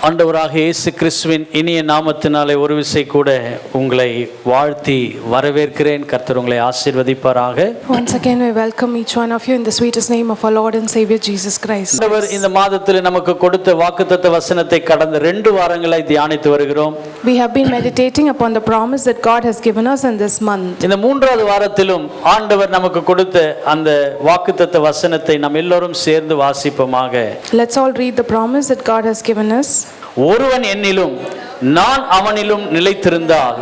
ஆண்டவராக இயேசு கிறிஸ்துவின் இனிய நாமத்தினாலே ஒரு விசை கூட உங்களை வாழ்த்தி வரவேற்கிறேன். கர்த்தர் உங்களை ஆசீர்வதிப்பாராக. Once again we welcome each one of you in the sweetest name of our Lord and Savior Jesus Christ. ஆண்டவர் இந்த மாதத்தில் நமக்கு கொடுத்த வாக்குத்தத்த வசனத்தை கடந்த 2 வாரங்களை தியானித்து வருகிறோம். We have been meditating upon the promise that God has given us in this month. இந்த 3வது வாரத்திலும் ஆண்டவர் நமக்கு கொடுத்த அந்த வாக்குத்தத்த வசனத்தை நாம் எல்லோரும் சேர்ந்து வாசிப்போமாக. Let's all read the promise that God has given us. ஒருவன் என்னிலும் நான் அவனிலும் நிலைத்திருந்தால்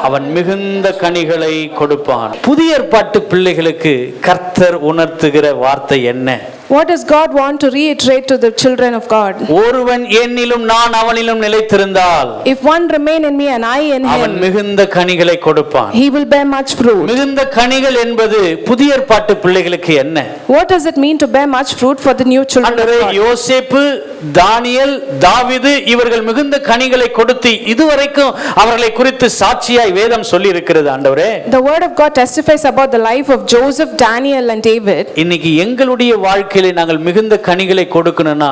அவன் மிகுந்த கனிகளை கொடுப்பான். புதிய ஏற்பாட்டு பிள்ளைகளுக்கு கர்த்தர் உணர்த்துகிற வார்த்தை என்ன? What does God want to reiterate to the children of God? ஒருவன் என்னிலும் நான் அவனிலும் நிலைத்திருந்தால் If one remain in me and I in அவன் him, மிகுந்த கனிகளை கொடுப்பான். he will bear much fruit. மிகுந்த கனிகள் என்பது புதிய ஏற்பாட்டு பிள்ளைகளுக்கு என்ன? What does it mean to bear much fruit for the new children of ஆண்டவரே, God? யோசேப்பு, தானியேல், தாவீது இவர்கள் மிகுந்த கனிகளை கொடுத்து இதுவரைக்கும் அவர்களை குறித்து சாட்சியாய் வேதம் சொல்லி இருக்கிறது. ஆண்டவரே, The word of God testifies about the life of Joseph, Daniel and David. இன்னைக்கு எங்களுடைய வாழ்க்கையிலே நாங்கள் மிகுந்த கனிகளை கொடுக்கணும்னா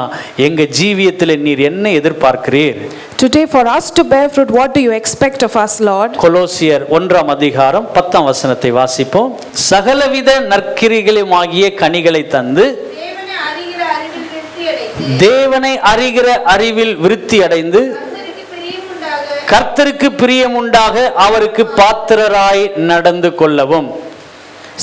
எங்க ஜீவியத்திலே நீர் என்ன எதிர்பார்க்கிறீர்? Today for us to bear fruit, what do you expect of us, Lord? கொலோசியர் 1:10 10 வாசிப்போம். சகலவித நற்கிரிகளுமாகிய கனிகளை தந்து தேவனை அறிகிற அறிவில் விருத்தி அடைந்து கர்த்தருக்கு பிரியமுண்டாக அவருக்கு பாத்திரராய் நடந்து கொள்ளவும்,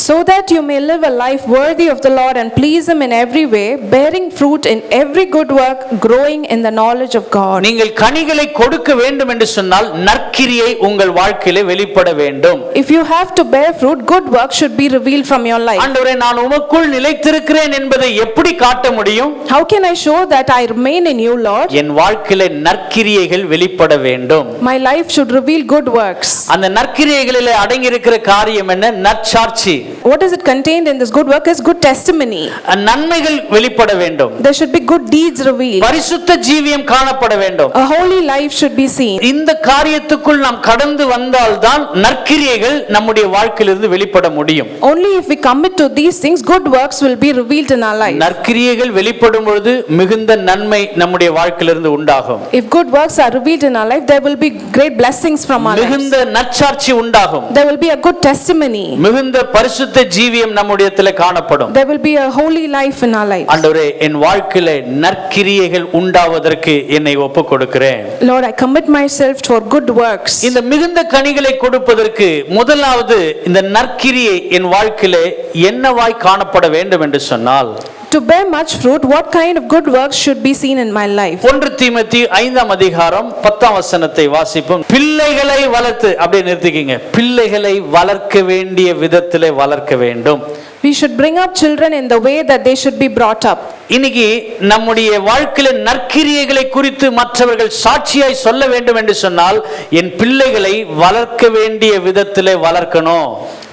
So that you may live a life worthy of the Lord and please Him in every way, bearing fruit in every good work, growing in the knowledge of God. நீங்கள் கனிகளை கொடுக்க வேண்டும் என்று சொன்னால் நற்கிரியை உங்கள் வாழ்க்கையிலே வெளிப்பட வேண்டும். If you have to bear fruit, good work should be revealed from your life. ஆண்டவரே, நான் உமக்குள் நிலைத்திருக்கிறேன் என்பதை எப்படி காட்ட முடியும்? How can I show that I remain in you, Lord? என் வாழ்க்கையிலே நற்கிரியைகள் வெளிப்பட வேண்டும். My life should reveal good works. அந்த நற்கிரியைகளிலே அடங்கி இருக்கிற காரியம் என்ன? நற்சாட்சி. What is it contained in this good work is good testimony. நன்மைகள் வெளிப்பட வேண்டும். There should be good deeds revealed. பரிசுத்த ஜீவியம் காணப்பட வேண்டும். A holy life should be seen. இந்த காரியத்துக்குள் நாம் கடந்து வந்தால்தான் நற்கிரியைகள் நம்முடைய வாழ்க்கையிலிருந்து வெளிப்பட முடியும். Only if we commit to these things, good works will be revealed in our life. நற்கிரியைகள் வெளிப்படும் பொழுது மிகுந்த நன்மை நம்முடைய வாழ்க்கையிலிருந்து உண்டாகும். If good works are revealed in our life, there will be great blessings from our lives. மிகுந்த நற்சாட்சி உண்டாகும். There will be a good testimony. மிகுந்த பரிசுத்த ஜீவியம் நம்முடையதிலே காணப்படும். There will be a holy life in our lives. ஆண்டவரே, என் வாழ்க்கையிலே நற்கிரியைகள் உண்டாவதற்கு என்னை ஒப்புக் கொடுக்கிறேன். Lord, I commit myself for good works. இந்த மிகுந்த கனிகளை கொடுப்பதற்கு முதலாவது இந்த நற்கிரியை என் வாழ்க்கையிலே என்னவாய் காணப்பட வேண்டும் என்று சொன்னால், To bear much fruit, what kind of good works should be seen in my life? 1 தீமோத்தேயு 5:10 வாசிப்போம். பிள்ளைகளை வளர்த்து, அப்படியே நிறுத்திக்கங்க. பிள்ளைகளை வளர்க்க வேண்டிய விதத்திலே வளர்க்க வேண்டும். We should bring up children in the way that they should be brought up. இன்னைக்கு நம்முடைய வாழ்க்கையில நற்கிரியைகளை குறித்து மற்றவர்கள் சாட்சியாய் சொல்ல வேண்டும் என்று சொன்னால் என் பிள்ளைகளை வளர்க்க வேண்டிய விதத்திலே வளர்க்கணும்.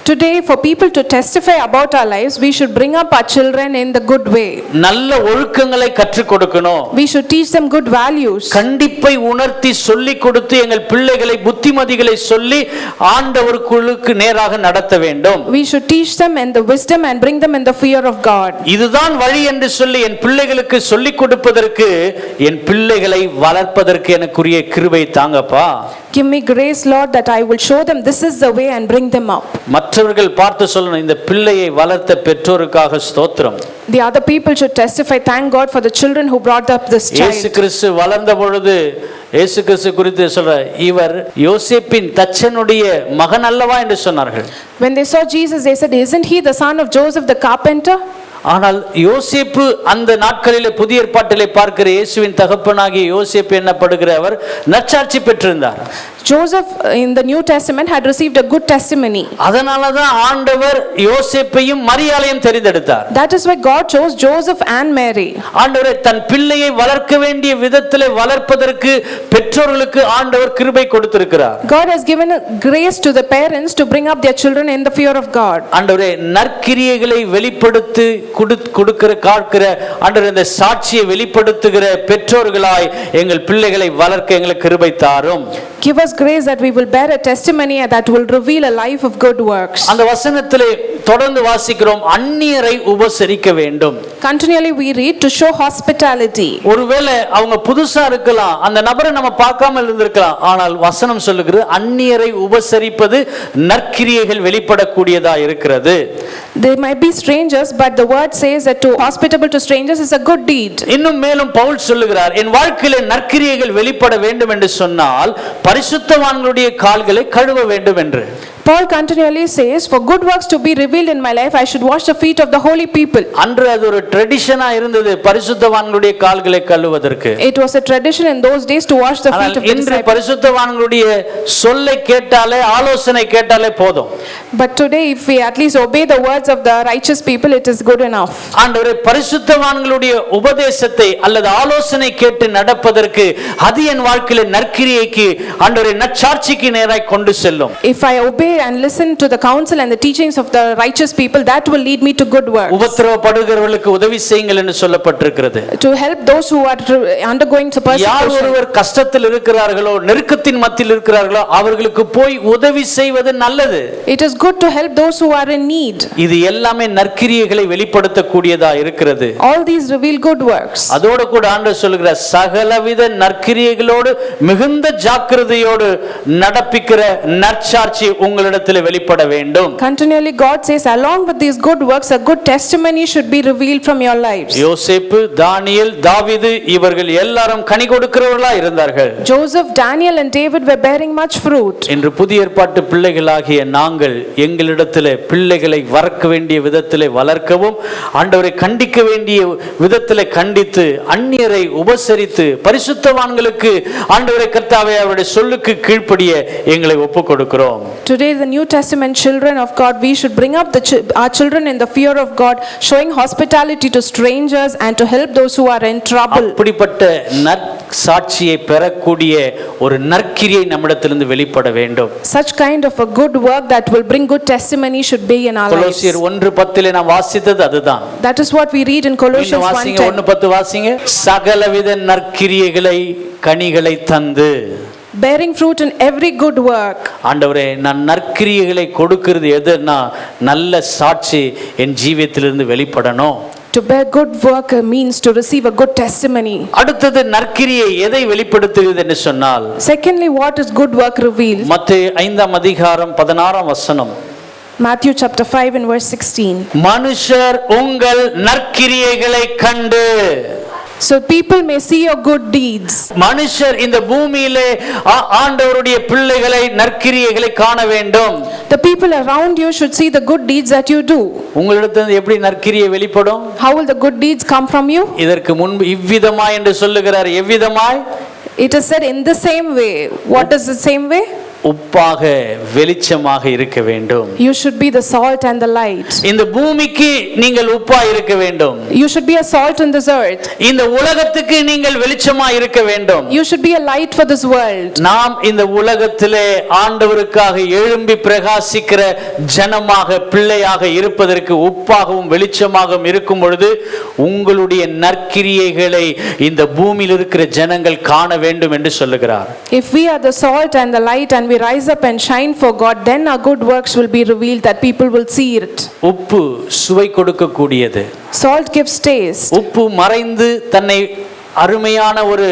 Today, for people to testify about our lives, we should bring up our children in the good way. நல்ல ஒழுக்கங்களை கற்றுக் கொடுக்கணும். We should teach them good values. கண்டிப்பை உணர்த்தி சொல்லிக் கொடுத்து எங்கள் பிள்ளைகளை புத்திமதிகளை சொல்லி ஆண்டவருக்கு நேராக நடத்த வேண்டும். We should teach them in the wisdom and bring them in the fear of God. இதுதான் வழி என்று சொல்லி என் பிள்ளைகளுக்கு சொல்லிக் கொடுப்பதற்கு, என் பிள்ளைகளை வளர்ப்பதற்கு எனக்குரிய கிருபை தாங்கப்பா. Give me grace, Lord, that I will show them this is the way and bring them up. மற்றவர்கள் பார்த்து சொல்லணும், இந்த பிள்ளையை வளர்த்த பெற்றோருக்காக ஸ்தோத்திரம். The other people should testify, thank God for the children who brought up this இயேசு child. கிறிஸ்து வளர்ந்த பொழுது இயேசு கிறிஸ்து குறித்து சொல்ற, இவர் யோசேப்பின் தச்சனுடைய மகன் அல்லவா என்று சொன்னார்கள். When they saw Jesus, they said, isn't he the son of Joseph the carpenter? ஆனால் யோசேப்பு அந்த நாட்களிலே புதிய ஏற்பாட்டிலே பார்க்கிற இயேசுவின் தகப்பனாகிய யோசேப்பு என்னப்படுகிற அவர் நற்சாட்சி பெற்றிருந்தார். Joseph in the New Testament had received a good testimony. அதனாலதான் ஆண்டவர் யோசேப்பையும் மரியாளையும் தெரிந்தெடுத்தார். That is why God chose Joseph and Mary. ஆண்டவரே, தன் பிள்ளையை வளர்க்க வேண்டிய விதத்திலே வளர்ப்பதற்கு பெற்றோர்களுக்கு ஆண்டவர் கிருபை கொடுத்திருக்கிறார். God has given a grace to the parents to bring up their children in the fear of God. ஆண்டவரே, நற்கிரியைகளை வெளிப்படுத்தி கொடுக்கிற காக்கிற ஆண்டவரே, இந்த சாட்சியை வெளிப்படுத்துகிற பெற்றோர்களாய் எங்கள் பிள்ளைகளை வளர்க்க எங்களுக்கு கிருபை தாரும். Give us grace that we will bear a testimony that will reveal a life of good works. அந்த வசனத்திலே தொடர்ந்து வாசிக்கிறோம், அந்நியரை உபசரிக்க வேண்டும். Continually we read to show hospitality. ஒருவேளை அவங்க புதுசா இருக்கலாம், அந்த நபரை நம்ம பார்க்காமல் இருந்திருக்கலாம், ஆனால் வசனம் சொல்லுகிறது அந்நியரை உபசரிப்பது நற்கிரியைகள் வெளிப்படக்கூடியதா இருக்கிறது. They might be strangers, but the word says that to hospitable to strangers is a good deed. இன்னும் மேலும் பவுல் சொல்லுகிறார், என் வாழ்க்கையில நற்கிரியைகள் வெளிப்பட வேண்டும் என்று சொன்னால் பரிசுத்தவான்களுடைய கால்களை கழுவ வேண்டும் என்று. Paul continually says, for good works to be revealed in my life, I should wash the feet of the holy people. அன்று அது ஒரு ட்ரெடிஷனா இருந்தது பரிசுத்தவான்களுடைய கால்களை கழுவுவதற்கு. It was a tradition in those days to wash the feet of the இன்று disciples. பரிசுத்தவான்களுடைய சொல்லை கேட்டாலே, ஆலோசனை கேட்டாலே போதும். But today if we at least obey the words of the righteous people, it is good enough. ஆண்டவரே, பரிசுத்தவான்களுடைய உபதேசத்தை அல்லது ஆலோசனை கேட்டு நடப்பதற்கு அது என் வாழ்க்கையில நற்கிரியைக்கு, ஆண்டவரே, நற்சாட்சிக்கு நேராய் கொண்டு செல்லும். If I obey and listen to the counsel and the teachings of the righteous people, that will lead me to good works. உபத்திரவப்படுகிறவர்களுக்கு உதவி செய்யுங்கள் என்று சொல்லப்பட்டிருக்கிறது. To help those who are undergoing persecution. யார் ஒருவர் கஷ்டத்தில் இருக்கிறார்களோ, நெருக்கத்தின் மத்தியில் இருக்கிறார்களோ, அவர்களுக்கு போய் உதவி செய்வது நல்லது. It is good to help those who are in need. இது எல்லாமே நற்கிரியைகளை வெளிப்படுத்தக்கூடியதா இருக்கிறது. All these reveal good works. அதோடு கூட ஆண்டவர் சொல்கிறார், சகலவித நற்கிரியைகளோடு மிகுந்த ஜாக்கிரதையோடு நடப்பிக்கிற நற்சாட்சி உங்களிடத்தில் வெளிப்பட வேண்டும். Continually God says, along with these good works, a good testimony should be revealed from your lives. யோசேப்பு, தானியேல், தாவீது இவர்கள் எல்லாரும் கனி கொடுக்கிறவர்களா இருந்தார்கள். Joseph, Daniel and David were bearing much fruit. இன்று புதிய ஏற்பாட்டு பிள்ளைகளாகிய நாங்கள் எங்களிடத்திலே பிள்ளைகளை வளர்க்க வேண்டிய விதத்திலே வளர்க்கவும், ஆண்டவரை கண்டிக்க வேண்டிய விதத்திலே கண்டித்து, அந்நியரை உபசரித்து, பரிசுத்தவான்களுக்கு ஆண்டவரை கர்த்தாவே அவருடைய சொல்லுக்கு கீழ்ப்படிய எங்களை ஒப்புக் கொடுக்கிறோம். Today the New Testament children of God, we should bring up our children in the fear of God, showing hospitality to strangers and to help those who are in trouble. அப்படிப்பட்ட நற்சாட்சியை பெறக்கூடிய ஒரு நற்கிரியை நம்மிடத்திலிருந்து வெளிப்பட வேண்டும். Such kind of a good work that will bring good testimony should be in our lives. கொலோசியர் 1:10 நாம் வாசித்தது அதுதான். That is what we read in Colossians 1:10. 1:10 வாசிங்க. சகலவித நற்கிரியைகளை கனிகளை தந்து, bearing fruit in every good work. ஆண்டவரே, நான் நற்கிரியைகளை கொடுக்கிறது எதுன்னா நல்ல சாட்சி என் ஜீவியத்திலிருந்து வெளிப்படணும். To bear good work means to receive a good testimony. அடுத்தது நற்கிரியை எதை வெளிப்படுத்துகிறது என்று சொன்னால், secondly, what is good work revealed? மத்தேயு 5:16 Matthew chapter 5 and verse 16. மனுஷர் உங்கள் நற்கிரியைகளை கண்டு, so people may see your good deeds. மனுஷர் இந்த பூமியிலே ஆண்டவருடைய பிள்ளைகளை நற்கிரியைகளை காண வேண்டும். The people around you should see the good deeds that you do. உங்களிடத்தில் எப்படி நற்கிரியை வெளிப்படும்? How will the good deeds come from you? இதற்கு முன்பு இவ்விதமாய் என்று சொல்லுகிறார். எவ்விதமாய்? It is said in the same way. What is the same way? உப்பாக வெளிச்சமாக இருக்க வேண்டும். You should be the salt and the light. இந்த பூமிக்கு நீங்கள் உப்பாய் இருக்க வேண்டும். You should be a salt in this earth. இந்த உலகத்துக்கு நீங்கள் வெளிச்சமாய் இருக்க வேண்டும். You should be a light for this world. நாம் இந்த உலகத்திலே ஆண்டவருக்காக எழும்பி பிரகாசிக்கிற ஜனமாக, பிள்ளையாக இருப்பதற்கு உப்பாகவும் வெளிச்சமாகவும் இருக்கும் பொழுது உங்களுடைய நற்கிரியைகளை இந்த பூமியில் இருக்கிற ஜனங்கள் காண வேண்டும் என்று சொல்லுகிறார். If we are the salt and the light and we rise up and shine for God, then our good works will be revealed that people will see it. உப்பு சுவை கொடுக்கக்கூடியது. Salt gives taste. உப்பு மறைந்து தன்னை அருமையான ஒரு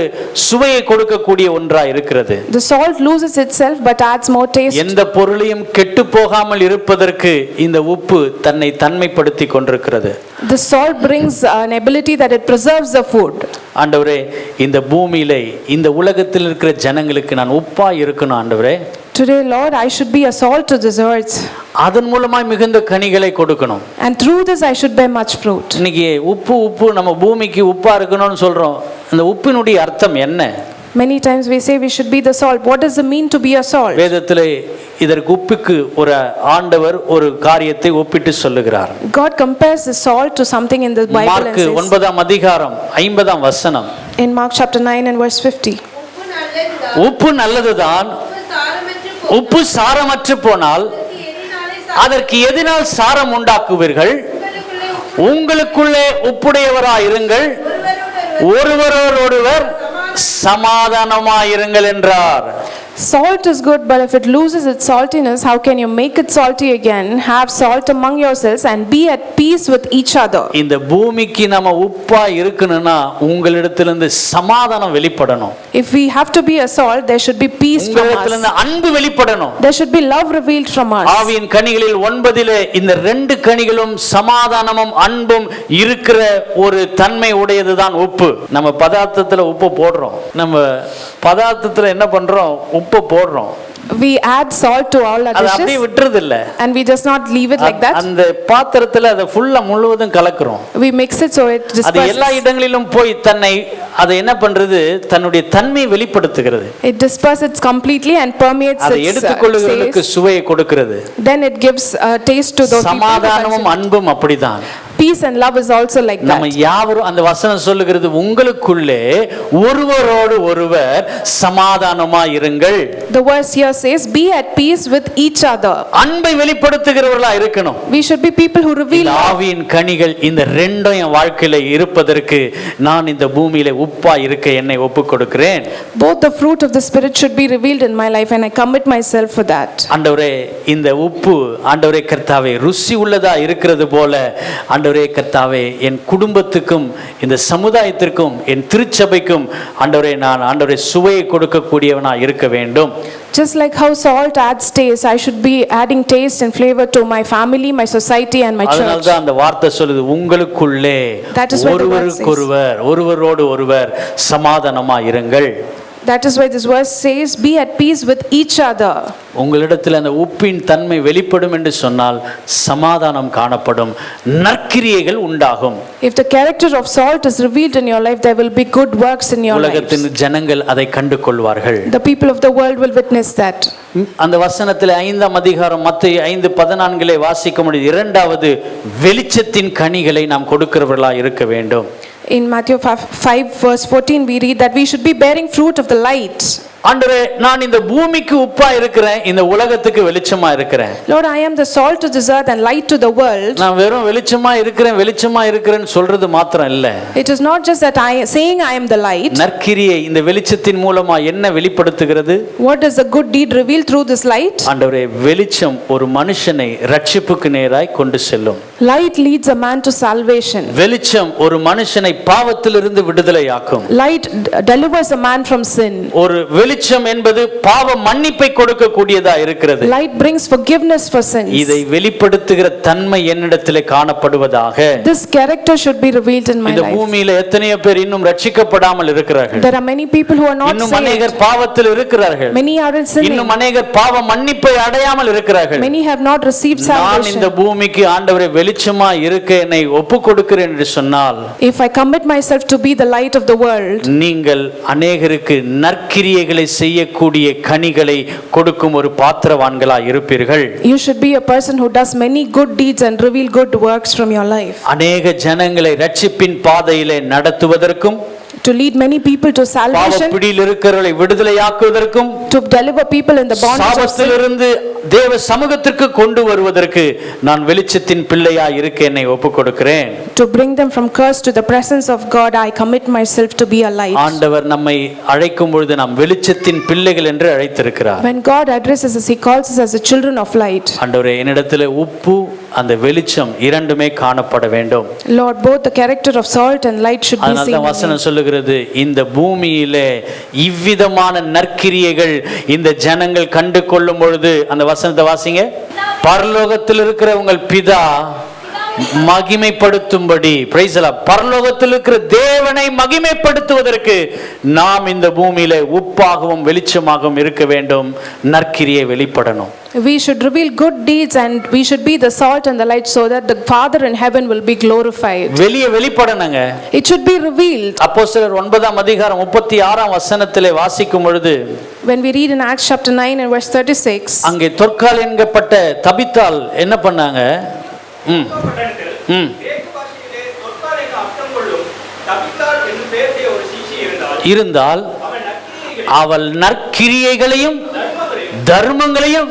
சுவையை கொடுக்கக்கூடிய ஒன்றா இருக்கிறது. The salt loses itself but adds more taste. எந்த பொருளையும் கெட்டு போகாமல் இருப்பதற்கு இந்த உப்பு தன்னை தன்மைப்படுத்தி கொண்டிருக்கிறது. The salt brings an ability that it preserves the food. ஆண்டவரே, இந்த பூமியிலே இந்த உலகத்தில் இருக்கிற ஜனங்களுக்கு நான் உப்பா இருக்கணும். ஆண்டவரே, today Lord, I should be a salt to this earth. அதன் மூலமாய் மிகுந்த கனிகளை கொடுக்கணும். And through this I should bear much fruit. இன்னைக்கு உப்பு நம்ம பூமிக்கு உப்பா இருக்கணும்னு சொல்றோம். அந்த உப்பினுடைய அர்த்தம் என்ன? Many times we say we should be the salt. What does it mean to be a salt? வேதத்திலே இதற்கு உப்புக்கு ஒரு ஆண்டவர் ஒரு காரியத்தை ஒப்பிட்டு சொல்லுகிறார். God compares the salt to something in the Bible and mark says 9:50 in Mark chapter 9 and verse 50. உப்பு நல்லதுதான், உப்பு சாரமற்று போனால் அதற்கு எதினால் சாரம் உண்டாக்குவீர்கள்? உங்களுக்குள்ளே உப்புடையவராயிருங்கள், ஒருவரோடொருவர் சமாதானமாயிருங்கள் என்றார். Salt is good, but if it loses its saltiness, how can you make it salty again? Have salt among yourselves and be at peace with each other. இந்த பூமிக்கு நம்ம உப்பா இருக்கணும்னா உங்களிடத்திலிருந்து சமாதானம் வெளிப்படணும். If we have to be a salt, there should be peace from us. உங்களிடத்திலிருந்து அன்பு வெளிப்படணும். There should be love revealed from us. ஆவியின் கனிகளில் 9 இந்த 2 கனிகளும் சமாதானமும் அன்பும் இருக்கிற ஒரு தன்மை உடையதுதான் உப்பு. நம்ம பதார்த்தத்துல உப்பு போடுறோம். நம்ம பதார்த்தத்துல என்ன பண்றோம்? உப்பு போடுறோம். We add salt to all our அது அப்படியே dishes விட்டுறது இல்ல. and we just not leave it like that. அந்த பாத்திரத்துல அதை ஃபுல்லா முழுவதும் கலக்குறோம். We mix it so it அது disperses. எல்லா இடங்களிலும் போய் தன்னை அதை என்ன பண்றது? தன்னுடைய தன்மையை வெளிப்படுத்துகிறது. It disperses completely and permeates அதை its எடுத்துக்கொள்ளுகிறவர்களுக்கு taste. சுவையை கொடுக்கிறது. Then it gives taste to those people. சமாதானமும் அன்பும் அப்படிதான். Peace and love is also like நம்ம that. யாவரும் அந்த வசனம் சொல்லுகிறது உங்களுக்குள்ளே ஒருவரோடு ஒருவர் சமாதானமா இருங்கள். The verse here says, be at peace with each other. அன்பை வெளிப்படுத்துகிறவர்களா இருக்கணும். We should be people who reveal இந்த ஆவியின் கனிகள் இந்த ரெண்டும் என் வாழ்க்கையில இருப்பதற்கு நான் இந்த பூமியில உப்பா இருக்க என்னை ஒப்புக் கொடுக்கிறேன். both the fruit of the spirit should be revealed in my life and I commit myself for that. ஆண்டவரே இந்த உப்பு ஆண்டவரே கர்த்தாவே ருசி உள்ளதா இருக்கிறது போல ஆண்டவரே கர்த்தாவே என் குடும்பத்துக்கும் இந்த சமுதாயத்திற்கும் என் திருச்சபைக்கும் ஆண்டவரே நான் ஆண்டவரே சுவையை கொடுக்கக்கூடியவனா இருக்க வேண்டும். Just like how salt adds taste, I should be adding taste and flavor to my family, my society and my church. அதனால தான் அந்த வார்த்தை சொல்லுது உங்களுக்குள்ளே ஒருவருக்கொருவர் ஒருவரோடு ஒருவர் சமாதானமா இருங்கள். That is why this verse says, be at peace with each other. உங்களிடத்தில் அந்த உப்பின் தன்மை வெளிப்படும் என்று சொன்னால் சமாதானம் காணப்படும், நற்கிரியைகள் உண்டாகும். If the character of salt is revealed in your life, there will be good works in your life. உலகத்தின் ஜனங்கள் அதை கண்டு கொள்வார்கள். The people of the world will witness that. அந்த வசனத்தில் 5ஆம் அதிகாரம் மத்தேயு 5:14 வாசிக்க முடியும். இரண்டாவது வெளிச்சத்தின் கனிகளை நாம் கொடுக்கிறவர்களா இருக்க வேண்டும். In Matthew 5 verse 14 we read that we should be bearing fruit of the light. ஆண்டவரே நான் இந்த பூமிக்கு உப்பா இருக்கிறேன், இந்த உலகத்துக்கு வெளிச்சமா இருக்கிறேன். Lord, I am the salt to this earth and light to the world. நான் வெறும் வெளிச்சமா இருக்கிறேன்னு சொல்றது மாத்திரம் இல்ல. It is not just that saying I am the light. நற்கிரியை இந்த வெளிச்சத்தின் மூலமா என்ன வெளிப்படுத்துகிறது? What does the good deed reveal through this light? ஆண்டவரே வெளிச்சம் ஒரு மனுஷனை ரட்சிப்புக்கு நேராய் கொண்டு செல்லும். Light leads a man to salvation. வெளிச்சம் ஒரு மனுஷனை பாவத்திலிருந்து விடுதலையாக்கும். Light delivers a man from sin. ஒரு வெளிச்சம் என்பது பாவ மன்னிப்பை கொடுக்கக்கூடியதா இருக்கிறது. Light brings forgiveness for sins. இதை வெளிப்படுத்துகிற தன்மை என்னிடத்திலே காணப்படுவதாக. This character should be revealed in my இந்த life. பூமியில எத்தனையோ பேர் இன்னும் ரட்சிக்கப்படாமல் இருக்கிறார்கள். There are many people who are not இன்னும் saved. அநேகர் பாவத்தில் இருக்கிறார்கள். Many are in sin. இன்னும் அநேகர் பாவ மன்னிப்பை அடையாமல் இருக்கிறார்கள். Many have not received நான் salvation. இந்த பூமிக்கு ஆண்டவரே வெளிச்சமா இருக்க என்னை ஒப்புக் கொடுக்கிறேன் என்று சொன்னால், If I commit myself to be the light of the world, நீங்கள் அநேகருக்கு நற்கிரியைகளை செய்யக்கூடிய கனிகளை கொடுக்கும் ஒரு பாத்திரவான்களாய் இருப்பீர்கள். you should be a person who does many good deeds and reveal good works from your life. அநேக ஜனங்களை ரட்சிப்பின் பாதையிலே நடத்துவதற்கும், To lead many people to salvation, பாவப்பிடியில் இருக்கிறவர்களை விடுதலையாக்குவதற்கும், to deliver people in the bondage of sin, சாபத்திலிருந்து தேவ சமூகத்திற்கு கொண்டு வருவதற்கு நான் வெளிச்சத்தின் பிள்ளையாய் இருக்க என்னை ஒப்புக் கொடுக்கிறேன். to bring them from curse to the presence of God, I commit myself to be a light. ஆண்டவர் நம்மை அழைக்கும் பொழுது நாம் வெளிச்சத்தின் பிள்ளைகள் என்று அழைத்திருக்கிறார். When God addresses us, He calls us as the children of light. ஆண்டவரே என்னிடத்தில் உப்பு அந்த வெளிச்சம் இரண்டுமே காணப்பட வேண்டும். Lord, both the character of salt and light should be அதனால seen. தான் வசனம் சொல்லுகிறது இந்த பூமியிலே இவ்விதமான நற்கிரியைகள் இந்த ஜனங்கள் கண்டு கொள்ளும் பொழுது, அந்த வசனத்தை வாசிங்க. பரலோகத்தில் இருக்கிற உங்கள் பிதா மகிமைப்படுத்தும்படி, பிரைஸ் தி லார்ட், பரலோகத்தில் இருக்கிற தேவனை மகிமைப்படுத்துவதற்கு நாம் இந்த பூமியிலே உப்பாகவும் வெளிச்சமாகவும் இருக்க வேண்டும். நற்கிரியை வெளிப்படணும். We should reveal good deeds and we should be the salt and the light so that the Father in heaven will be glorified. வெளிப்படணுங்க. It should be revealed. அப்போஸ்தலர் 9ஆம் அதிகாரம் 36ஆம் வசனத்திலே வாசிக்கும் பொழுது, When we read in Acts chapter 9 and verse 36, அங்கே தொற்கால் என்கப்பட்ட தபித்தாள் என்ன பண்ணாங்க? இருந்தால் அவள் நற்கிரியைகளையும் தர்மங்களையும்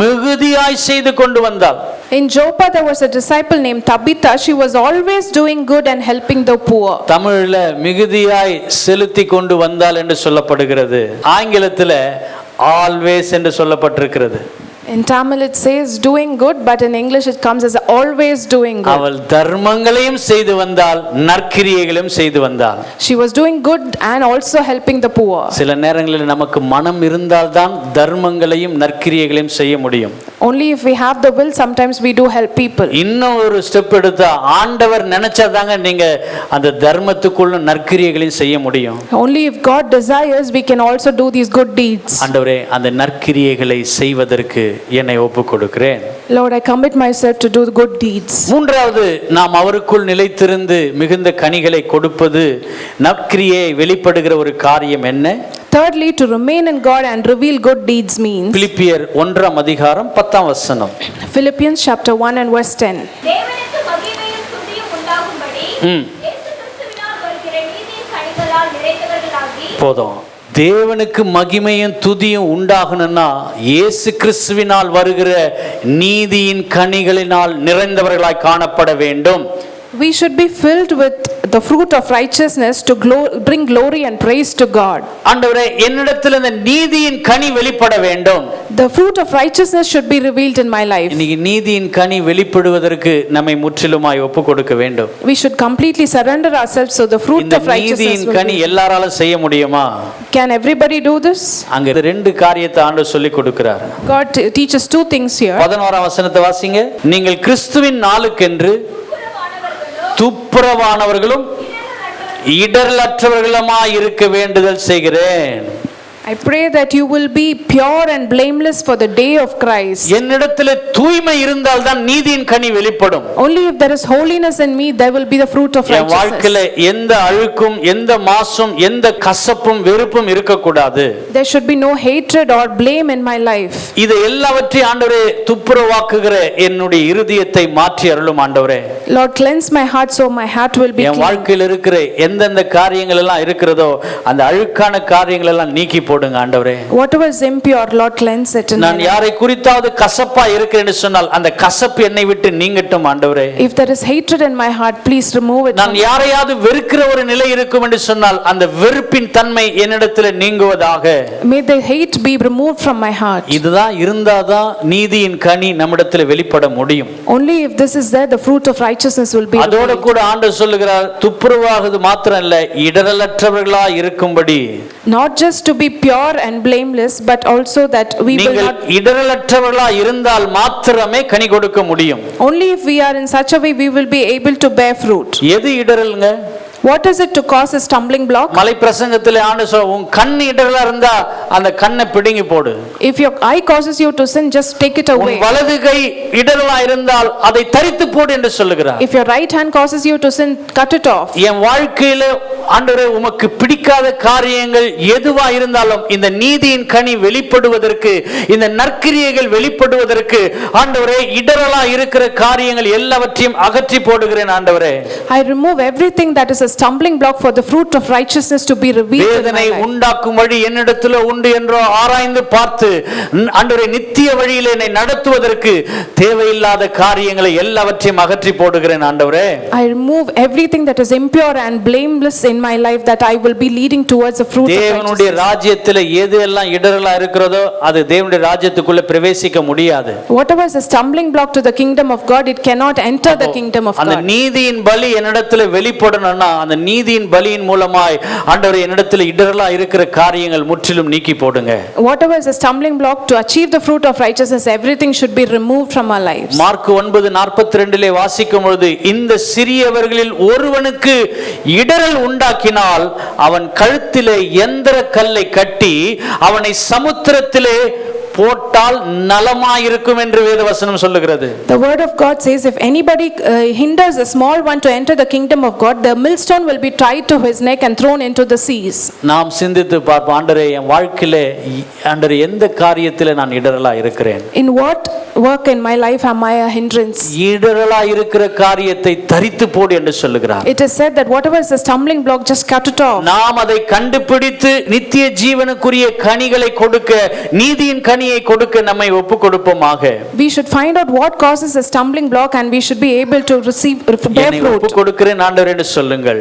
மிகுதியாய் செய்து கொண்டு வந்தாள். in Joppa there was a disciple named Tabitha. She was always doing good and helping the poor. தமிழ்ல மிகுதியாய் செலுத்தி கொண்டு வந்தாள் என்று சொல்லப்படுகிறது. ஆங்கிலத்தில் always என்று சொல்லப்பட்டிருக்கிறது. In Tamil it says doing good, but in English it comes as always doing good. அவள் தர்மங்களையும் செய்து வந்தாள், நற்கிரியைகளையும் செய்து வந்தாள். She was doing good and also helping the poor. சில நேரங்களில் நமக்கு மனம் இருந்தால்தான் தர்மங்களையும் நற்கிரியைகளையும் செய்ய முடியும். Only if we have the will, sometimes we do help people. இன்னும் ஒரு ஸ்டெப் எடுத்தா ஆண்டவர் நினைச்சாதாங்க நீங்க அந்த தர்மத்துக்குள்ள நற்கிரியைகளையும் செய்ய முடியும். Only if God desires, we can also do these good deeds. ஆண்டவரே, அந்த நற்கிரியைகளை செய்வதற்கு என்னை ஒப்புக் கொடுக்கிறேன். Lord, I commit myself to do the good deeds. மூன்றாவது, நாம் அவருக்குள் நிலைத்திருந்து மிகுந்த கனிகளை கொடுப்பது நற்கிரியை வெளிப்படுகிற ஒரு காரியம் என்ன? Thirdly, to remain in God and reveal good deeds means பிலிப்பியர் 1:10. Philippians chapter 1 and verse 10. தேவனுக்கு மகிமையும் துதியும் உண்டாகும்படி இயேசு கிறிஸ்துவினால் வருகிற நீதியின் கனிகளால் நிறைந்தவர்களாகி போதும். தேவனுக்கு மகிமையும் துதியும் உண்டாகணும்னா இயேசு கிறிஸ்துவினால் வருகிற நீதியின் கனிகளினால் நிறைந்தவர்களாய் காணப்பட வேண்டும். We should be filled with the fruit of righteousness to bring glory and praise to God. ஆண்டவரே, என்னிடத்தில் இந்த நீதியின் கனி வெளிப்பட வேண்டும். The fruit of righteousness should be revealed in my life. இன்னைக்கு நீதியின் கனி வெளிப்படுவதற்கு நம்மை முற்றிலுமாய் ஒப்புக் கொடுக்க வேண்டும். We should completely surrender ourselves so the fruit இந்த of righteousness நீதியின் will கனி be. எல்லாராலும் செய்ய முடியுமா? Can everybody do this? அங்க ரெண்டு காரியத்தை ஆண்டவர் சொல்லி கொடுக்கிறார். God teaches two things here. 11ஆம் வசனத்தை வாசிங்க. நீங்கள் கிறிஸ்துவின் நாளுக்கென்று துப்புரவானவர்களும் இடரலற்றவர்களுமாய் இருக்க வேண்டுதல் செய்கிறேன். I pray that you will be pure and blameless for the day of Christ. என்னிடத்திலே தூய்மை இருந்தால் தான் நீதியின் கனி வெளிப்படும். Only if there is holiness in me, there will be the fruit of என் வாழ்க்கையில righteousness. எந்த அழுக்கும், எந்த மாசும், எந்த கசப்பும் வெறுப்பும் இருக்கக்கூடாது. There should be no hatred or blame in my life. இதை எல்லாவற்றையும் ஆண்டவரே துப்புரவாக்குகிற என்னுடைய இருதயத்தை மாற்றி அருளும் ஆண்டவரே. Lord, cleanse my heart so my heart will be N clean. வாழ்க்கையில் இருக்கிற எந்தெந்த காரியங்கள் எல்லாம் இருக்கிறதோ அந்த அழுக்கான காரியங்கள் எல்லாம் நீக்கி போடுங்க ஆண்டவரே. Whatever is impure, Lord, cleanse it in my நான் life. யாரை குறித்தாவது கசப்பா இருக்கிறேன்னு சொன்னால் அந்த கசப்பு என்னை விட்டு நீங்கட்டும் ஆண்டவரே. If there is hatred in my heart, please remove it. நான் யாரையாவது வெறுக்கிற ஒரு நிலை இருக்கும் என்று சொன்னால் அந்த வெறுப்பின் தன்மை என்னிடத்தில் நீங்குவதாக. May the hate be removed from my heart. இதுதான் இருந்தாதான் நீதியின் கனி நம்மிடத்தில் வெளிப்பட முடியும். Only if this is there, the fruit of righteousness will be அதோட revealed. கூட ஆண்டவர் சொல்லுகிறார், துப்புரவாகுது மாத்திரம் இல்ல, இடரலற்றவர்களா இருக்கும்படி. Not just to be pure and blameless, but also that we will நீங்கள் not. இடரலற்றவர்களா இருந்தால் மாத்திரமே கனி கொடுக்க முடியும். Only if we are in such a way, we will be able to bear fruit. எது இடரல்ங்க? What is it to cause a stumbling block? மலை பிரசங்கத்திலே ஆண்டவர் சொல்ல, உன் கண் இடரலா இருந்தா அந்த கண்ணை பிடுங்கி போடு. If your eye causes you to sin, just take it உன் away. வலது கை இடரலா இருந்தால் அதை தரித்து போடு என்று சொல்லுகிறார். If your right hand causes you to sin, cut it off. என் வாழ்க்கையில ஆண்டவரே உமக்கு பிடிக்காத காரியங்கள் எதுவா இருந்தாலும் இந்த நீதியின் கனி வெளிப்படுவதற்கு, இந்த நற்கிரியைகள் வெளிப்படுவதற்கு ஆண்டவரே இடரலா இருக்கிற காரியங்கள் எல்லாவற்றையும் அகற்றி போடுகிறேன் ஆண்டவரே. I remove everything that is a stumbling block for the fruit of righteousness to be revealed in my வேதனை life. உண்டாக்கும் வழி என்னிடத்தில் உண்டு என்றோ ஆராய்ந்து பார்த்து ஆண்டவரே நித்திய வழியிலே என்னை நடத்துவதற்கு தேவையில்லாத காரியங்களை எல்லாவற்றையும் அகற்றி போடுகிறேன் ஆண்டவரே. I remove everything that is impure and blameless in my life, that I will be leading towards the fruit of தேவனுடைய righteousness. ராஜ்யத்தில் எது எல்லாம் இடரலா இருக்கிறதோ அது தேவனுடைய ராஜ்யத்துக்குள்ள பிரவேசிக்க முடியாது. Whatever is a stumbling block to the kingdom of God, it cannot enter the kingdom of அந்த God. நீதியின் பலி என்னிடத்தில் வெளிப்படணும்னா அந்த நீதியின் பலியின் மூலமாய் ஆண்டவரே என்னிடத்தில் இடரலா இருக்கிற காரியங்கள் முற்றிலும் நீக்கி போடுங்க. Whatever is a stumbling block to achieve the fruit of righteousness, everything should be removed from our lives. Mark 9:42 வாசிக்கும் பொழுது, இந்த சிறியவர்களில் ஒருவனுக்கு இடரல் உண்டாக்கினால் அவன் கழுத்திலே எந்திர கல்லை கட்டி அவனை சமுத்திரத்திலே போட்டால் நலமாயிருக்கும் என்று வேதவசனம் சொல்லுகிறது. The word of God says, if anybody hinders a small one to enter the kingdom of God, the millstone will be tied to his neck and thrown into the seas. நாம் சிந்தித்து பார்ப்போம், ஆண்டவரே என் வாழ்க்கையிலே ஆண்டவரே எந்த காரியத்திலே நான் இடரலா இருக்கிறேன்? In what work in my life am I a hindrance? இடரலா இருக்கிற காரியத்தை தரித்து போடு என்று சொல்லுகிறார். It is said that whatever is a stumbling block, just cut it off. நாம் அதை கண்டுபிடித்து நித்திய ஜீவனுக்குரிய கனிகளை கொடுக்க, நீதியின் கனியை கொடுக்க கொடுக்க நம்மை ஒப்பு கொடுப்போமாக. We should find out what causes a stumbling block and we should be able to bear என்னை ஒப்பு fruit. கொடுக்கிறேன் ஆண்டவரே என்று சொல்லுங்கள்.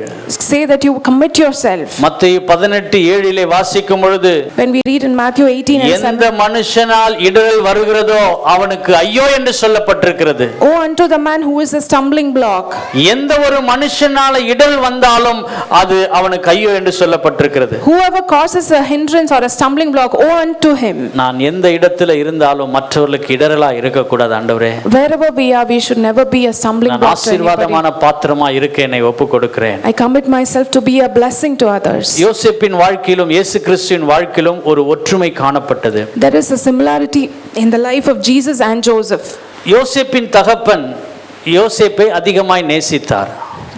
Say that you commit yourself. மத்தேயு 18:7 வாசிக்கும் பொழுது, When we read in Matthew 18 and 7, எந்த மனுஷனால் இடறல் வருகிறதோ அவனுக்கு ஐயோ என்று சொல்லப்பட்டிருக்கிறது. "Woe unto the man who is a stumbling block." எந்த ஒரு மனுஷனால இடறல் வந்தாலும் அது அவனுக்கு ஐயோ என்று சொல்லப்பட்டிருக்கிறது. Whoever causes a hindrance or a stumbling block, woe unto him. நான் எந்த இடத்துல இருந்தாலும் மற்றவர்களுக்கு இடறலா இருக்க கூடாது ஆண்டவரே. Wherever we are, we should never be a stumbling நான் block to anybody. ஆசீர்வாதமான பாத்திரமா இருக்க என்னை ஒப்பு கொடுக்கிறேன். I commit myself to be a blessing to others. யோசேப்பின் வாழ்க்கையிலும் இயேசு கிறிஸ்துவின் வாழ்க்கையிலும் ஒரு ஒற்றுமை காணப்பட்டது. There is a similarity in the life of Jesus and Joseph. யோசேப்பின் தகப்பன் யோசேப்பை அதிகமாய் நேசித்தார்.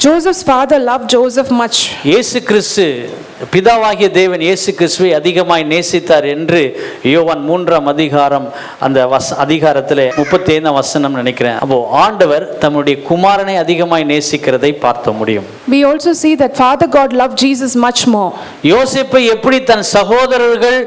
Joseph's father loved Joseph much. இயேசு கிறிஸ்து பிதாவாகிய தேவன் இயேசு கிறிஸ்துவை அதிகமாய் நேசித்தார் என்று யோவான் 3 அந்த அதிகாரத்தில் 35 வசனம் நினைக்கிறேன். அப்போ ஆண்டவர் தம்முடைய குமாரனை அதிகமாய் நேசிக்கிறதை பார்க்க முடியும். We also see that Father God loved Jesus much more. யோசேப்பை எப்படி தன் சகோதரர்கள்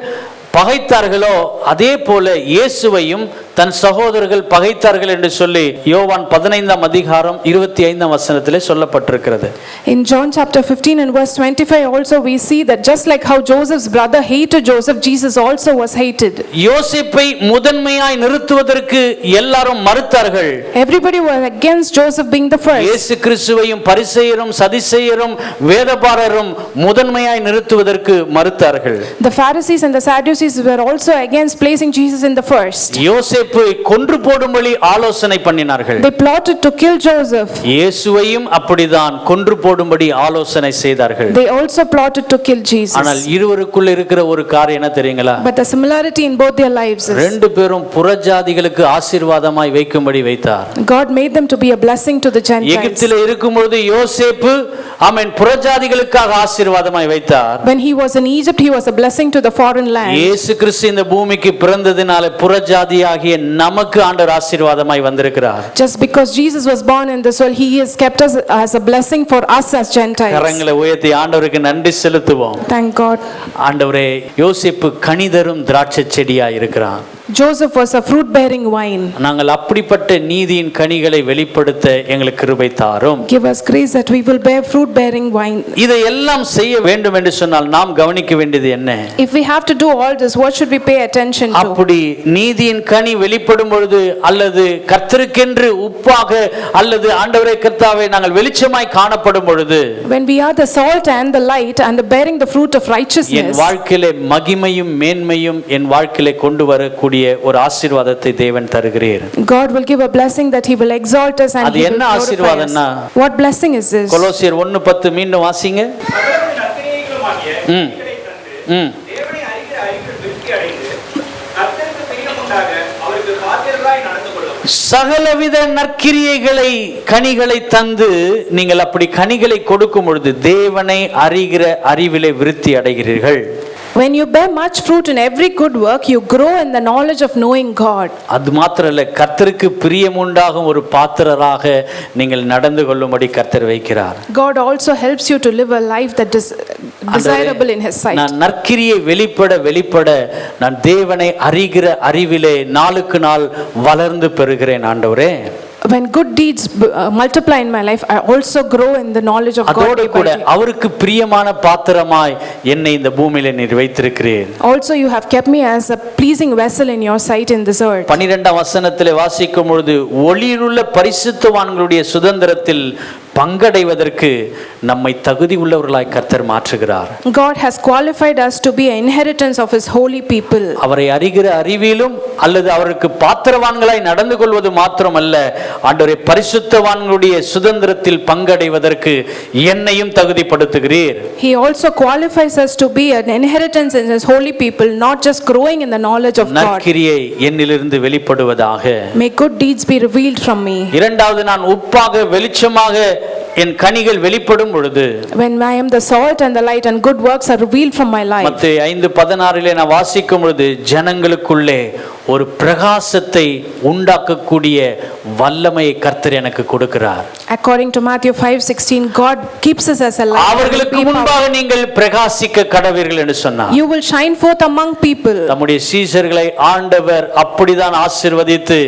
பகைத்தார்களோ அதே போல இயேசுவையும் தன் சகோதரர்கள் பகைத்தார்கள் என்று சொல்லி யோவான் 15:25 வசனத்திலே சொல்லப்பட்டிருக்கிறது. In John chapter 15 and verse 25 also we see that just like how Joseph's brother hated Joseph, Jesus also was hated. யோசேப்பை முதன்மையாய் நிறுத்துவதற்கு எல்லாரும் மறுத்தார்கள். Everybody was against Joseph being the first. இயேசு கிறிஸ்துவையும் பரிசேயரும் சதுசேயரும் வேதபாரரும் முதன்மையாய் நிறுத்துவதற்கு மறுத்தார்கள். The Pharisees and the Sadducees were also against placing Jesus in the first. யோசேப்பை கொன்று போடும்படி ஆலோசனை பண்ணினார்கள். They plotted to kill Joseph. இயேசுவையும் அப்படிதான் கொன்று போடும்படி ஆலோசனை செய்தார்கள். They also plotted to kill Jesus. ஆனால் இருவருக்குள்ள இருக்கிற ஒரு காரியம் என்ன தெரியுங்களா? But the similarity in both their lives is ரெண்டு பேரும் புறஜாதிகளுக்கு ஆசீர்வாதமாய் வைக்கும்படி வைத்தார். God made them to be a blessing to the Gentiles. எகிப்திலே இருக்கும்போது யோசேப்பு புறஜாதிகளுக்காக ஆசீர்வாதமாய் வைத்தார். When he was in Egypt, he was a blessing to the foreign land. இயேசு கிறிஸ்து இந்த பூமிக்கு பிறந்ததினால புறஜாதியாகிய நமக்கு ஆண்டவர் ஆசீர்வாதமாய் வந்திருக்கிறார். Just because Jesus was born in this world, he has kept us as a blessing for us as Gentiles. கரங்களை உயர்த்தி ஆண்டவருக்கு நன்றி செலுத்துவோம். Thank God. ஆண்டவரே, யோசேப்பு கனிதரும் திராட்சை செடியாய் இருக்கிறான். Joseph was a fruit bearing vine. நாங்கள் அப்படிப்பட்ட நீதியின் கனிகளை வெளிப்படுத்த எங்களுக்கு கிருபை தாரும். Give us grace that we will bear fruit bearing vine. இதை எல்லாம் செய்ய வேண்டும் என்று சொன்னால் நாம் கவனிக்க வேண்டியது என்ன? If we have to do all this, what should we pay attention to? அப்படி நீதியின் கனி வெளிப்படும் பொழுது அல்லது கர்த்தருக்கென்று உப்பாக அல்லது ஆண்டவரே கர்த்தாவே நாங்கள் வெளிச்சமாய் காணப்படும் பொழுது, when we are the salt and the light and the bearing the fruit of righteousness, என் வாழ்க்கையிலே மகிமையும் மேன்மையும் என் வாழ்க்கையிலே கொண்டு வரக்கூடிய ஒரு ஆசீர்வாதத்தை தேவன் தருகிறார். God will give a blessing that he will exalt us and அது he will என்ன glorify ஆசீர்வாதம்னா? us. What blessing is this? கொலோசியர் 1:10 மீண்டும் வாசிங்க. தேவனை அறிகிற அறிவில் விருத்தி அடைந்து கர்த்தருக்கு பிரியமுண்டாக அவருக்கு காத்திரராய் நடந்து கொள்ளும். சகலவித நற்கிரியைகளை கனிகளை தந்து நீங்கள் அப்படி கனிகளை கொடுக்கும் பொழுது தேவனை அறிகிற அறிவிலே விருத்தி அடைகிறீர்கள். When you bear much fruit in every good work, you grow in the knowledge of knowing God. அது மாத்திரமல்ல, கர்த்தருக்கு பிரியமுண்டாகும் ஒரு பாத்திரராக நீங்கள் நடந்து கொள்ளும்படி கர்த்தர் வைக்கிறார். God also helps you to live a life that is desirable in his sight. நான் நற்கிரியை வெளிப்பட நான் தேவனை அறிகிற அறிவிலே நாளுக்கு நாள் வளர்ந்து பெறுகிறேன் ஆண்டவரே. When good deeds multiply in my life, I also grow in the knowledge of God. அதோடு கூட அவருக்கு பிரியமான பாத்திரமாய் என்னை இந்த பூமியிலே நீர் வைத்திருக்கிறீர். Also you have kept me as a pleasing vessel in your sight in this earth. 12ஆம் வசனத்திலே வாசிக்கும் பொழுது ஒளியிலுள்ள பரிசுத்தவான்களுடைய சுதந்திரத்தில் பங்கடைவதற்கு நம்மை தகுதி உள்ளவர்களாய் கர்த்தர் மாற்றுகிறார். God has qualified us to be an inheritance of his holy people. அவரை அறிகிற அறிவிலும் அல்லது அவருக்கு பாத்திரவான்களாய் நடந்து கொள்வது மாத்திரமல்ல, ஆண்டவரே பரிசுத்தவான்களுடைய சுதந்திரத்தில் பங்கடைவதற்கு என்னையும் தகுதிப்படுத்துகிறீர். He also qualifies us to be an inheritance in his holy people, not just growing in the knowledge of God. நற்கிரியை என்னிலிருந்து வெளிப்படுவதாக. May good deeds be revealed from me. இரண்டாவது, நான் உப்பாக வெளிச்சமாக என் கனிகள் வெளிப்படும் பொழுது, when I am the salt and the light and good works are revealed from my life. மத்தேயு 5:16 நான் வாசிக்கும் பொழுது, ஜனங்களுக்குள்ளே ஒரு பிரகாசத்தை உண்டாக்கக்கூடிய வல்லமையை கர்த்தர் எனக்கு கொடுக்கிறார். According to Matthew 5:16, God keeps us as a light. அவர்களுக்கு முன்பாக நீங்கள் பிரகாசிக்க கடவீர்கள் என்று சொன்னார். You will shine forth among people. தம்முடைய சீஷர்களை ஆண்டவர் அப்படிதான் ஆசீர்வதித்து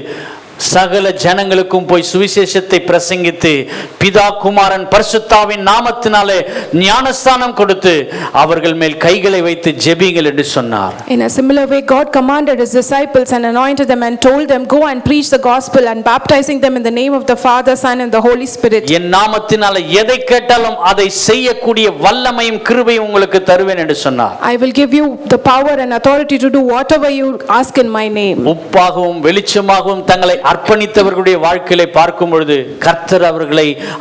சகல ஜனங்களுக்கும் போய் சுவிசேஷத்தை பிரசங்கித்து பிதா குமாரன் பரிசுத்தாவின் நாமத்தினாலே ஞானஸ்தானம் கொடுத்து அவர்கள் மேல் கைகளை வைத்து ஜெபிங்கள் என்று சொன்னார். In a similar way, God commanded his disciples and anointed them and told them, go and preach the gospel, and baptizing them in the name of the Father, Son and the Holy Spirit. என் நாமத்தினாலே எதை கேட்டாலும் அதை செய்யக்கூடிய வல்லமையும் கிருபையும் உங்களுக்கு தருவேன் என்று சொன்னார். I will give you the power and authority to do whatever you ask in my name. உப்பாகவும் வெளிச்சமாகவும் தங்களை அர்ப்பணித்தவர்களுடைய வாழ்க்கையை பார்க்கும் பொழுது கர்த்தர்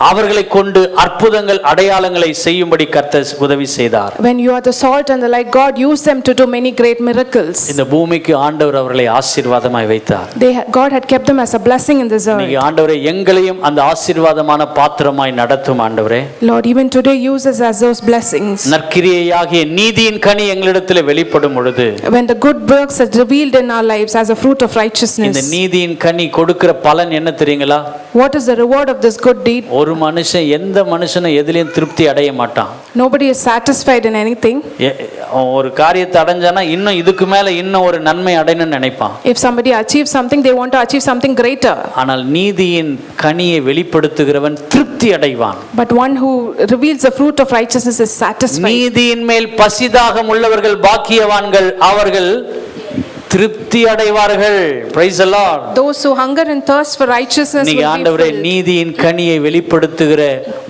அவர்களை கொண்டு அற்புதங்கள் அடையாளங்களை செய்யும்படி கர்த்தர் உதவி செய்தார். When you are the salt and the light, God used them to do many great miracles. இந்த பூமிக்கு ஆண்டவர் அவர்களை ஆசீர்வாதமாய் வைத்தார். God had kept them as a blessing in this earth. நீங்க ஆண்டவரே எங்களையும் அந்த ஆசீர்வாதமான பாத்திரமாய் நடத்தும் ஆண்டவரே. Lord, even today use us as those blessings. நற்கிரியையாகிய நீதியின் கனி எங்களிடத்தில் வெளிப்படும் பொழுது, when the good works are revealed in our lives as a fruit of righteousness, இந்த நீதியின் கனி கொடுக்கிற பலன் என்ன தெரியுங்களா? what is the reward of this good deed? ஒரு மனுஷன் எந்த மனுஷனும் எதிலையும் திருப்தி அடைய மாட்டான். Nobody is satisfied in anything. ஒரு காரியத்தை அடைஞ்சானா இன்னும் இதுக்கு மேல இன்னும் ஒரு நன்மை அடையணும்னு நினைப்பான். If somebody achieves something, they want to achieve something greater. ஆனால் நீதியின் கனியை வெளிப்படுத்துகிறவன் திருப்தி அடைவான். But one who reveals the fruit of righteousness is satisfied. நீதியின் மேல் பசிதாகம் உள்ளவர்கள் பாக்கியவான்கள், அவர்கள் திருப்தி அடைவார்கள். Praise the Lord. Those who hunger and thirst for righteousness will நீங்க be ஆண்டவரே filled. நீதியின் கனியை வெளிப்படுத்துகிற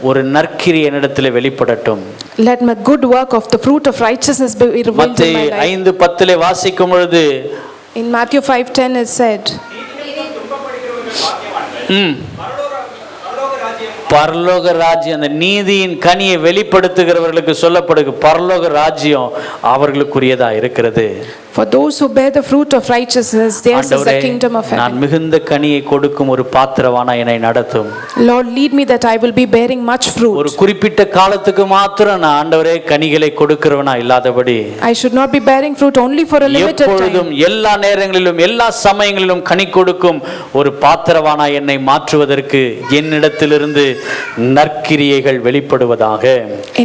ஒரு நற்கிரி என்னிடத்தில் வெளிப்படட்டும். Let my good work of the fruit of righteousness be revealed in my மத்தேயு life. 5:10 வாசிக்கும் பொழுது, In Matthew 5:10 it said, பரலோக ராஜ்யம், அந்த நீதியின் கனியை வெளிப்படுத்துகிறவர்களுக்கு சொல்லப்படுது பரலோக ராஜ்யம் அவர்களுக்குரியதா இருக்கிறது. for those who bear the fruit of righteousness, theirs is the kingdom of நான் heaven. மிகுந்த கனியை கொடுக்கும் ஒரு பாத்திரவானா என்னை நடத்தும். Lord, lead me that I will be bearing much fruit. ஒரு குறிப்பிட்ட காலத்துக்கு மாத்திரம் நான் ஆண்டவரே கனிகளை கொடுக்கிறவனா இல்லாதபடி, I should not be bearing fruit only for a limited எப்பொழுதும் time. எல்லா நேரங்களிலும் எல்லா சமயங்களிலும் கனி கொடுக்கும் ஒரு பாத்திரவானா என்னை மாற்றுவதற்கு என்னிடத்திலிருந்து நற்கிரியைகள் வெளிப்படுவதாக.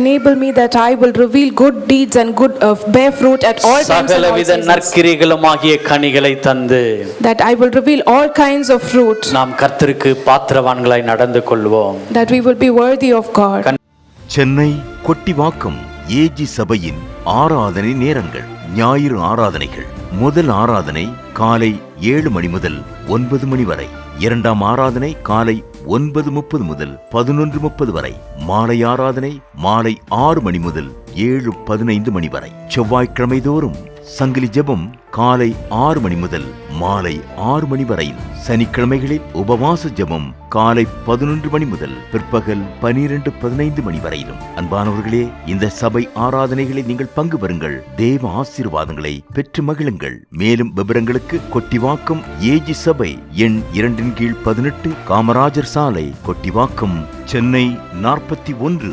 Enable me that I will reveal good deeds and good bear fruit at all times and all சகலவித seasons. நற்கிரியைகளுமாகிய கனிகளை தந்து That I will reveal all kinds of fruit. நாம் கர்த்தருக்கு பாத்திரவான்களாய் நடந்து கொள்வோம். That we will be worthy of God. Chennai Kottivakkam AG சபையின் ஆராதனை நேரங்கள். ஞாயிறு ஆராதனைகள். முதல் ஆராதனை காலை 7 மணி முதல் 9 மணி வரை. இரண்டாம் ஆராதனை காலை 9:30 முதல் 11:30 வரை. மாலை ஆராதனை மாலை 6 மணி முதல் 7:15 மணி வரை. செவ்வாய்க்கிழமை தோறும் சங்கிலி ஜெபம் காலை 6 மணி முதல் மாலை 6 மணி வரை. சனிக்கிழமைகளில் உபவாச ஜெபம் காலை 11 மணி முதல் பிற்பகல் 12:15 மணி வரையிலும். அன்பானவர்களே, இந்த சபை ஆராதனைகளில் நீங்கள் பங்கு பெறுங்கள். தேவ ஆசீர்வாதங்களை பெற்று மகிழுங்கள். மேலும் விவரங்களுக்கு கொட்டிவாக்கம் ஏஜி சபை எண் 2/18 காமராஜர் சாலை, கொட்டிவாக்கம், சென்னை 41